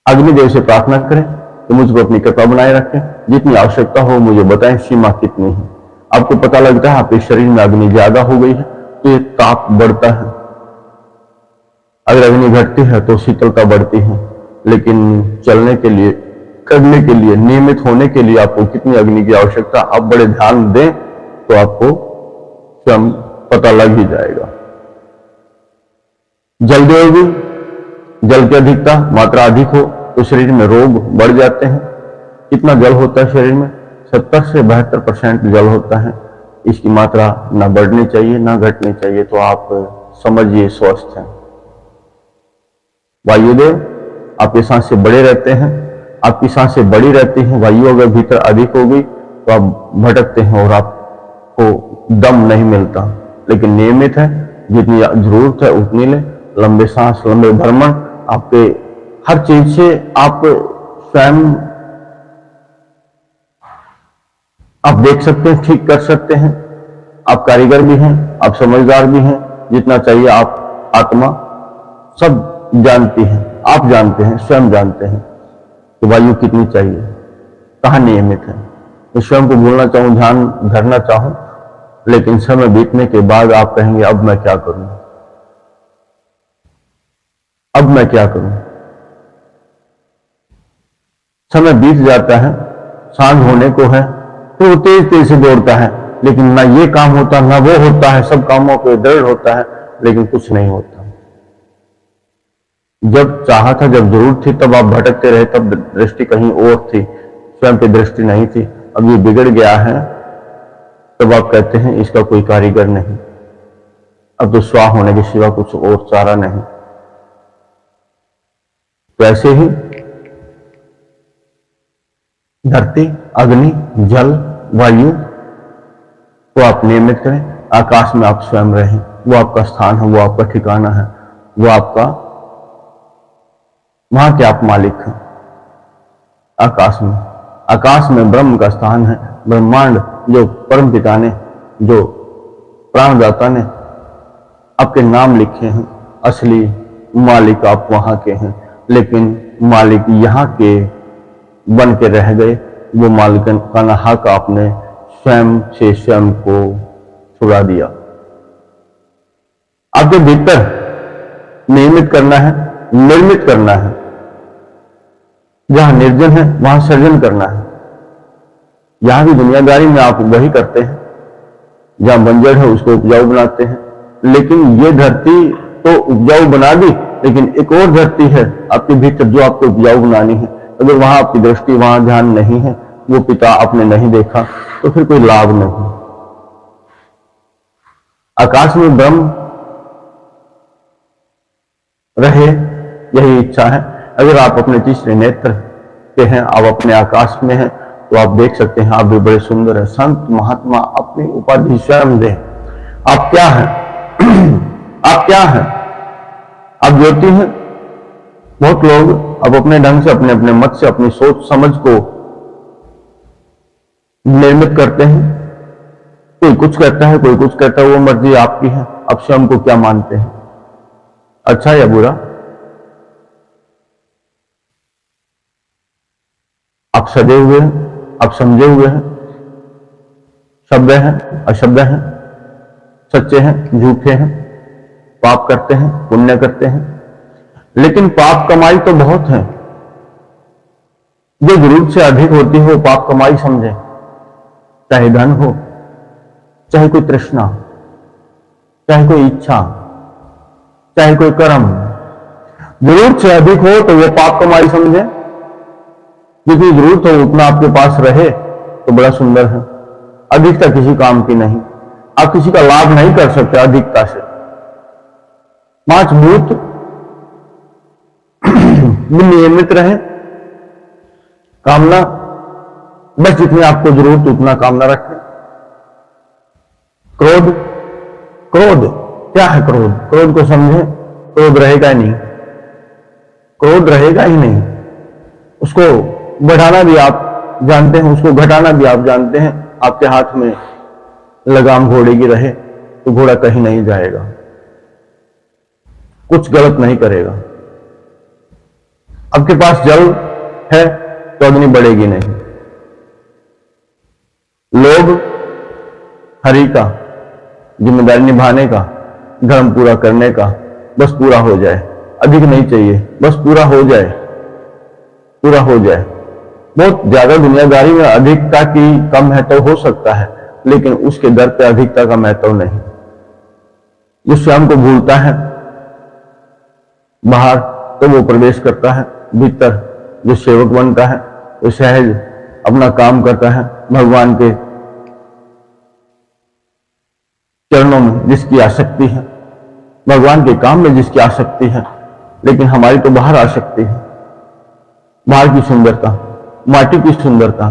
अग्निदेव से प्रार्थना करें तो मुझको अपनी कृपा बनाए रखें, जितनी आवश्यकता हो मुझे बताएं, सीमा कितनी है। आपको पता लगता है आपके शरीर में अग्नि ज्यादा हो गई है तो ये ताप बढ़ता है। अगर अग्नि घटती है तो शीतलता बढ़ती है। लेकिन चलने के लिए, करने के लिए, नियमित होने के लिए आपको कितनी अग्नि की आवश्यकता, आप बड़े ध्यान दें तो आपको स्वयं पता लग ही जाएगा। जल देव भी, जल की अधिकता, मात्रा अधिक हो तो शरीर में रोग बढ़ जाते हैं। कितना जल होता है शरीर में? 70 से 72% जल होता है। इसकी मात्रा ना बढ़नी चाहिए ना घटनी चाहिए, तो आप समझिए स्वस्थ हैं। वायुदेव, आपकी सांसें बड़े रहते हैं, आपकी सांसें बड़ी रहती हैं। वायु अगर भीतर अधिक हो गई तो आप भटकते हैं और आपको दम नहीं मिलता। लेकिन नियमित है, जितनी जरूरत है उतनी ले। लंबे सांस, लंबे भ्रमण, आपके हर चीज से आप स्वयं आप देख सकते हैं, ठीक कर सकते हैं। आप कारीगर भी हैं, आप समझदार भी हैं। जितना चाहिए आप आत्मा सब जानती है, आप जानते हैं, स्वयं जानते हैं कि वायु कितनी चाहिए, कहाँ नियमित है। मैं स्वयं को भूलना चाहूं, ध्यान धरना चाहूं, लेकिन समय बीतने के बाद आप कहेंगे अब मैं क्या करूं, अब मैं क्या करूं। समय बीत जाता है, सांझ होने को है, फिर वो तेज तेज से दौड़ता है, लेकिन ना ये काम होता ना वो होता है। सब कामों पे दृढ़ होता है लेकिन कुछ नहीं होता। जब चाहा था, जब जरूरत थी, तब आप भटकते रहे, तब दृष्टि कहीं और थी, स्वयं पे दृष्टि नहीं थी। अब ये बिगड़ गया है, तब आप कहते हैं इसका कोई कारीगर नहीं, अब तो स्वाह होने के सिवा कुछ और चारा नहीं। तो ऐसे ही धरती, अग्नि, जल, वायु को आप नियमित करें। आकाश में आप स्वयं रहें, वो आपका स्थान है, वो आपका ठिकाना है, वो आपका, वहां के आप मालिक हैं। आकाश में ब्रह्म का स्थान है। ब्रह्मांड जो परम पिता ने, जो प्राणदाता ने आपके नाम लिखे हैं, असली मालिक आप वहां के हैं। लेकिन मालिक यहाँ के बन के रह गए। वो मालिकन का हक आपने स्वयं से स्वयं को छुड़ा दिया। आपके भीतर नियमित करना है, निर्मित करना है। जहां निर्जन है वहां सर्जन करना है। यहां भी दुनियादारी में आप वही करते हैं, जहां बंजर है उसको उपजाऊ बनाते हैं। लेकिन ये धरती तो उपजाऊ बना दी, लेकिन एक और धरती है आपके भीतर जो आपको उपजाऊ बनानी है। अगर वहां आपकी दृष्टि, वहां ध्यान नहीं है, वो पिता आपने नहीं देखा, तो फिर कोई लाभ नहीं। आकाश में ब्रह्म रहे, यही इच्छा है। अगर आप अपने तीसरे नेत्र के हैं, आप अपने आकाश में हैं, तो आप देख सकते हैं आप भी बड़े सुंदर हैं। संत महात्मा अपनी उपाधि स्वयं दें। आप क्या हैं? आप क्या हैं? आप ज्योति हैं। बहुत लोग अब अपने ढंग से, अपने अपने मत से, अपनी सोच समझ को निर्मित करते हैं। कोई कुछ कहता है, कोई कुछ कहता है, वो मर्जी आपकी है। आप स्वयं को क्या मानते हैं, अच्छा या बुरा? आप सजे हुए हैं, आप समझे हुए हैं, शब्द हैं, अशब्द हैं, सच्चे हैं, झूठे हैं, पाप करते हैं, पुण्य करते हैं। लेकिन पाप कमाई तो बहुत है। जो जरूरत से अधिक होती है वो पाप कमाई समझे, चाहे धन हो, चाहे कोई तृष्णा, चाहे कोई इच्छा, चाहे कोई कर्म। जरूरत से अधिक हो तो वो पाप कमाई समझे। जितनी जरूरत हो उतना आपके पास रहे तो बड़ा सुंदर है। अधिकता किसी काम की नहीं। आप किसी का लाभ नहीं कर सकते अधिकता से। 5 भूत नियमित रहे। कामना, बस जितनी आपको जरूरत उतना कामना रखें। क्रोध, क्रोध क्या है? क्रोध, क्रोध को समझे। क्रोध रहेगा ही नहीं, क्रोध रहेगा ही नहीं। उसको बढ़ाना भी आप जानते हैं, उसको घटाना भी आप जानते हैं। आपके हाथ में लगाम घोड़े की रहे तो घोड़ा कहीं नहीं जाएगा, कुछ गलत नहीं करेगा। आपके पास जल है तो अग्नि बढ़ेगी नहीं। लोभ हरि का, जिम्मेदारी निभाने का, धर्म पूरा करने का, बस पूरा हो जाए, अधिक नहीं चाहिए, बस पूरा हो जाए, पूरा हो जाए। बहुत ज्यादा दुनियादारी में अधिकता की कम है तो हो सकता है, लेकिन उसके दर पे अधिकता का महत्व नहीं। जो स्वयं को भूलता है बाहर तो वो प्रवेश करता है भीतर। जो सेवक बनता है वो सहज अपना काम करता है। भगवान के चरणों में जिसकी आसक्ति है, भगवान के काम में जिसकी आसक्ति है। लेकिन हमारी तो बाहर आसक्ति है, बाहर की सुंदरता, माटी की सुंदरता।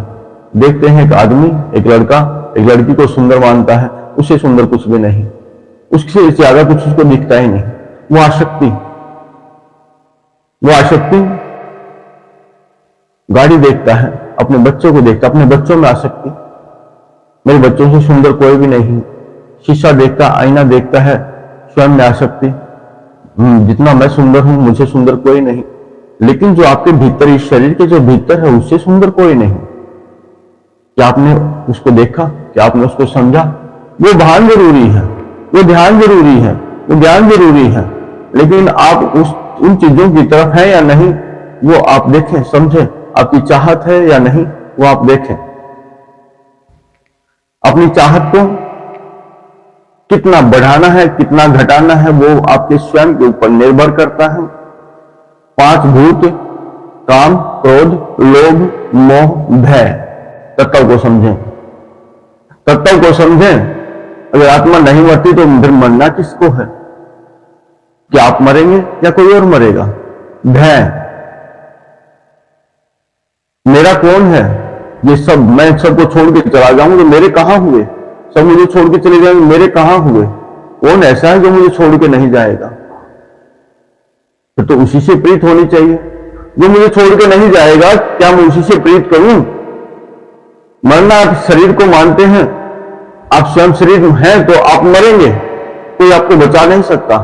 देखते हैं एक आदमी, एक लड़का एक लड़की को सुंदर मानता है, उससे सुंदर कुछ भी नहीं, उससे ज्यादा कुछ उसको दिखता ही नहीं। वो आसक्ति, वो आसक्ति। गाड़ी देखता है, अपने बच्चों को देखता, अपने बच्चों में आसक्ति, मेरे बच्चों से सुंदर कोई भी नहीं। शीशा देखता, आईना देखता है, स्वयं में आसक्ति, जितना मैं सुंदर हूं मुझे सुंदर कोई नहीं। लेकिन जो आपके भीतर, इस शरीर के जो भीतर है, उससे सुंदर कोई नहीं। क्या आपने उसको देखा? क्या आपने उसको समझा? वो भान जरूरी है, वो ध्यान जरूरी है, वो ज्ञान जरूरी है। लेकिन आप उन चीजों की तरफ है या नहीं, वो आप देखें, समझें। आपकी चाहत है या नहीं, वो आप देखें। अपनी चाहत को कितना बढ़ाना है, कितना घटाना है, वो आपके स्वयं के ऊपर निर्भर करता है। 5 भूत, काम, क्रोध, लोभ, मोह, भय, तत्व को समझें, तत्व को समझें। अगर आत्मा नहीं मरती तो फिर मरना किसको है? क्या आप मरेंगे या कोई और मरेगा? भय, मेरा कौन है? ये सब, मैं सबको छोड़ के चला जाऊंगा तो मेरे कहां हुए? सब मुझे छोड़ के चले जाएंगे, मेरे कहां हुए? कौन ऐसा है जो मुझे छोड़ के नहीं जाएगा? तो उसी से प्रीत होनी चाहिए। जो मुझे छोड़ के नहीं जाएगा, क्या मैं उसी से प्रीत करूं? मरना आप शरीर को मानते हैं, आप स्वयं शरीर हैं तो आप मरेंगे, कोई आपको बचा नहीं सकता।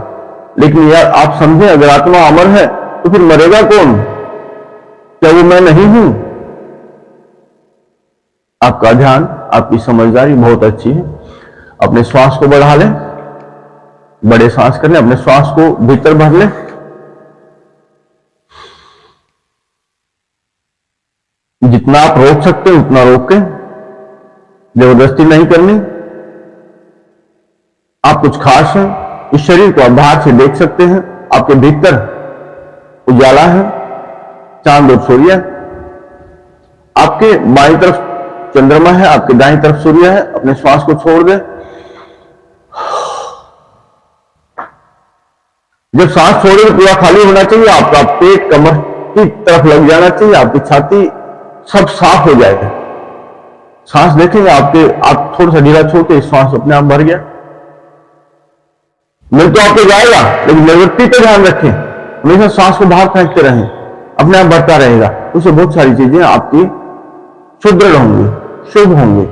लेकिन यार आप समझें, अगर आत्मा अमर है तो फिर मरेगा कौन? क्या वो मैं नहीं हूं? आपका ध्यान, आपकी समझदारी बहुत अच्छी है। अपने श्वास को बढ़ा लें, बड़े सांस कर लें, अपने श्वास को भीतर भर लें। जितना आप रोक सकते हैं उतना रोकें, जबरदस्ती नहीं करनी। आप कुछ खास हैं, इस शरीर को आप बाहर से देख सकते हैं, आपके भीतर उजाला है, चांद और सूर्य। आपके बाईं तरफ चंद्रमा है, आपके दाईं तरफ सूर्य है। अपने श्वास को छोड़ दें। जब सांस छोड़े तो पूरा खाली होना चाहिए, आपका पेट कमर की तरफ लग जाना चाहिए, आपकी छाती सब साफ हो जाएगा। सांस देखेंगे आपके, आप थोड़ा सा ढीला छोड़ के श्वास अपने आप भर गया। मिल तो आपको जाएगा, लेकिन निवृत्ति पे ध्यान रखें, हमेशा सांस को बाहर फेंकते रहें, अपने आप बढ़ता रहेगा। उससे बहुत सारी चीजें आपकी सुदृढ़ होंगी, शुभ होंगी।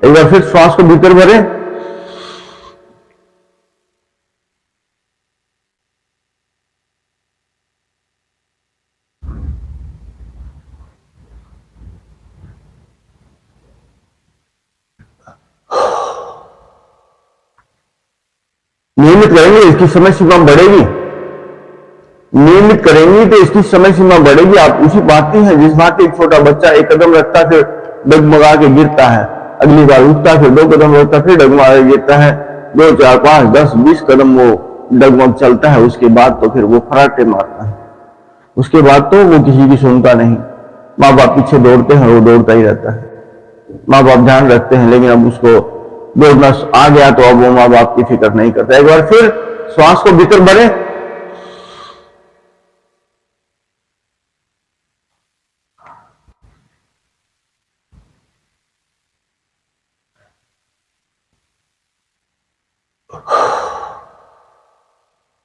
एक बार फिर श्वास को भीतर भरें, नियमित करेंगे इसकी समय सीमा बढ़ेगी, नियमित करेंगी तो इसकी समय सीमा बढ़ेगी। आप उसी भांति हैं जिस भांति एक छोटा बच्चा एक कदम रखता है, फिर डगमगा के गिरता है, अगली बार उठता है, फिर 2 कदम रखता है, फिर डगमगा के गिरता है, 2, 4, 5, 10, 20 कदम वो डगमग चलता है, उसके बाद तो फिर वो फराटे मारता है, उसके बाद तो वो किसी की सुनता नहीं। माँ बाप पीछे दौड़ते हैं, वो दौड़ता ही रहता है, माँ बाप ध्यान रखते हैं, लेकिन अब उसको दौड़ना आ गया तो अब वो माँ बाप की फिक्र नहीं करता। एक बार फिर श्वास को भीतर भरें,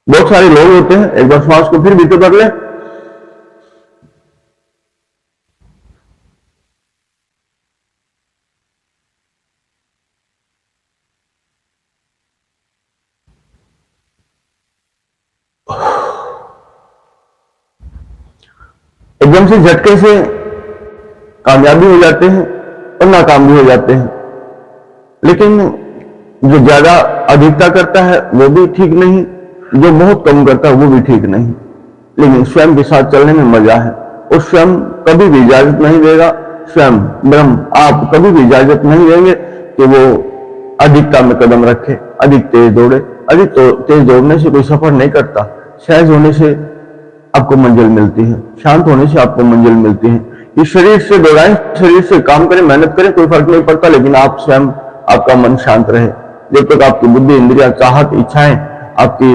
बहुत सारे लोग होते हैं, एक बार श्वास को फिर भीतर भर लें, एकदम से झटके से कामयाबी हो जाते हैं और नाकाम भी हो जाते हैं, लेकिन जो ज्यादा अधिकता करता है वो भी ठीक नहीं, जो बहुत कम करता है वो भी ठीक नहीं, लेकिन स्वयं के साथ चलने में मजा है। और स्वयं कभी भी इजाजत नहीं देगा, स्वयं ब्रह्म आप कभी भी इजाजत नहीं देंगे कि वो अधिकता में कदम रखे, अधिक तेज दौड़े। अधिक तेज दौड़ने से कोई सफर नहीं करता, सहज होने से आपको मंजिल मिलती है, शांत होने से आपको मंजिल मिलती है। ये शरीर से दौड़ाएं, शरीर से काम करें, मेहनत करें, कोई फर्क नहीं पड़ता, लेकिन आप स्वयं, आपका मन शांत रहे। जब तक आपकी बुद्धि, इंद्रिया, चाहत, इच्छाएं आपकी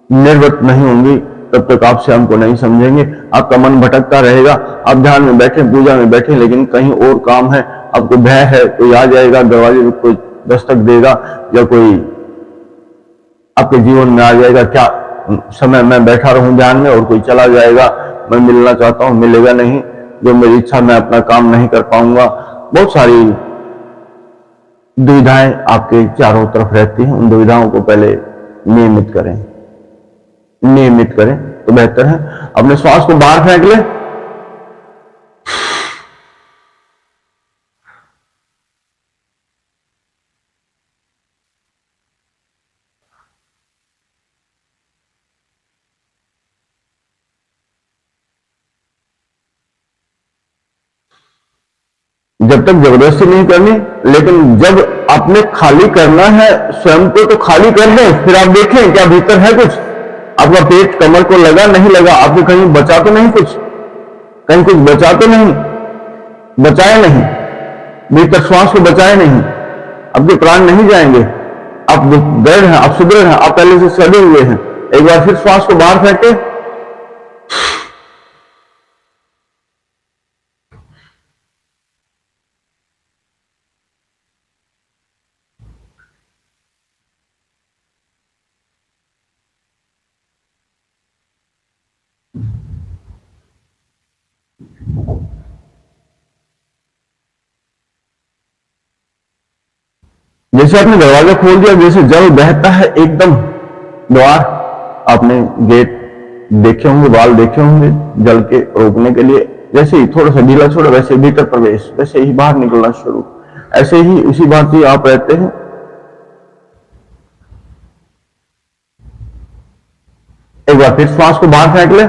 निर्वृत्त नहीं होंगी, तब तक आप स्वयं को नहीं समझेंगे। आपका मन भटकता रहेगा, आप ध्यान में बैठे, पूजा में बैठे, लेकिन कहीं और काम है, आपको भय है कोई आ जाएगा, दरवाजे में कोई दस्तक देगा, या कोई आपके जीवन में आ जाएगा, क्या समय मैं बैठा रहूं ध्यान में और कोई चला जाएगा, मैं मिलना चाहता हूं, मिलेगा नहीं, जो मेरी इच्छा, मैं अपना काम नहीं कर पाऊंगा। बहुत सारी दुविधाएं आपके चारों तरफ रहती हैं, उन दुविधाओं को पहले नियमित करें, नियमित करें तो बेहतर है। अपने श्वास को बाहर फेंक लें, जब तक जबरदस्ती नहीं करनी, लेकिन जब आपने खाली करना है स्वयं को तो खाली कर दें, फिर आप देखें क्या भीतर है कुछ, आपका पेट कमर को लगा नहीं लगा, आपने कहीं बचा तो नहीं, कुछ कहीं कुछ बचा तो नहीं, बचाए नहीं, भीतर श्वास को बचाए नहीं, आपके प्राण नहीं जाएंगे, आप दृढ़ हैं, आप सुदृढ़ हैं, आप पहले से सड़े हुए हैं। एक बार फिर श्वास को बाहर फेंके, जैसे आपने दरवाजा खोल दिया, जैसे जल बहता है एकदम द्वार, आपने गेट देखे होंगे, वाल देखे होंगे जल के रोकने के लिए, जैसे ही थोड़ा सा ढीला छोड़ा वैसे भीतर प्रवेश, वैसे ही बाहर निकलना शुरू, ऐसे ही उसी भांति आप रहते हैं। एक बार फिर श्वास को बाहर फेंक ले,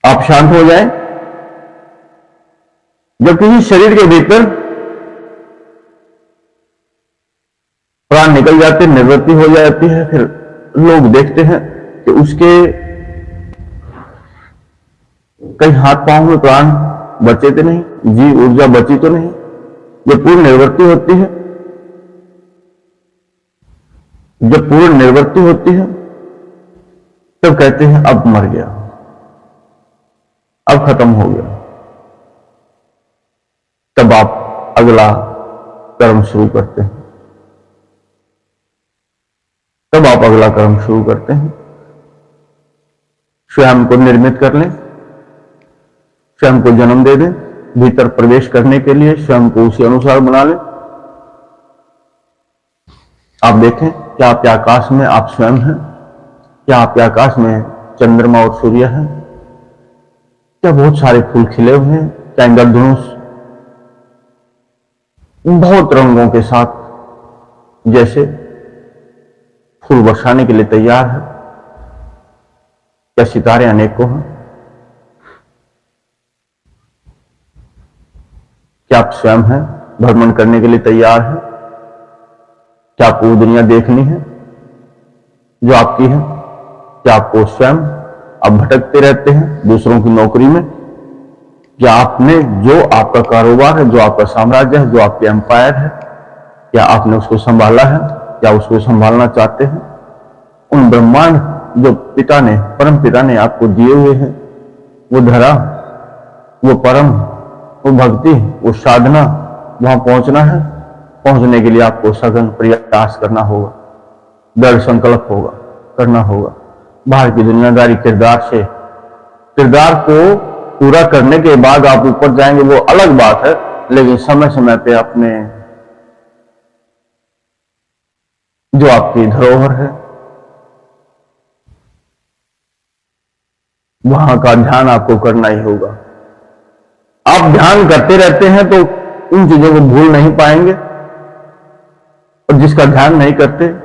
आप शांत हो जाएं। जब किसी शरीर के भीतर प्राण निकल जाते, निवृत्ति हो जाती है, फिर लोग देखते हैं कि उसके कहीं हाथ पांव में प्राण बचे तो नहीं, जी ऊर्जा बची तो नहीं। जब पूर्ण निवृत्ति होती है जब पूर्ण निवृत्ति होती है तब कहते हैं अब मर गया, अब खत्म हो गया। तब आप अगला कर्म शुरू करते हैं, तब आप अगला कर्म शुरू करते हैं। स्वयं को निर्मित कर लें, स्वयं को जन्म दे दें, भीतर प्रवेश करने के लिए स्वयं को उसी अनुसार बना लें। आप देखें क्या आपके आकाश में आप स्वयं हैं, क्या आपके आकाश में चंद्रमा और सूर्य है, क्या बहुत सारे फूल खिले हुए हैं, क्या इंद्रधनुष बहुत रंगों के साथ जैसे फूल बरसाने के लिए तैयार है, क्या सितारे अनेकों हैं, क्या आप स्वयं हैं, भ्रमण करने के लिए तैयार है, क्या आपको वो दुनिया देखनी है जो आपकी है, क्या आपको स्वयं आप भटकते रहते हैं दूसरों की नौकरी में, क्या आपने जो आपका कारोबार है, जो आपका साम्राज्य है, जो आपके एम्पायर है, क्या आपने उसको संभाला है, क्या उसको संभालना चाहते हैं? उन ब्रह्मांड जो पिता ने, परम पिता ने आपको दिए हुए हैं, वो धरा, वो परम, वो भक्ति, वो साधना, वहां पहुंचना है। पहुंचने के लिए आपको सघन प्रयास करना होगा, दृढ़ संकल्प होगा, करना होगा। बाहर की दुनियादारी किरदार को पूरा करने के बाद आप ऊपर जाएंगे वो अलग बात है, लेकिन समय समय पे अपने जो आपकी धरोहर है वहां का ध्यान आपको करना ही होगा। आप ध्यान करते रहते हैं तो उन चीजों को भूल नहीं पाएंगे, और जिसका ध्यान नहीं करते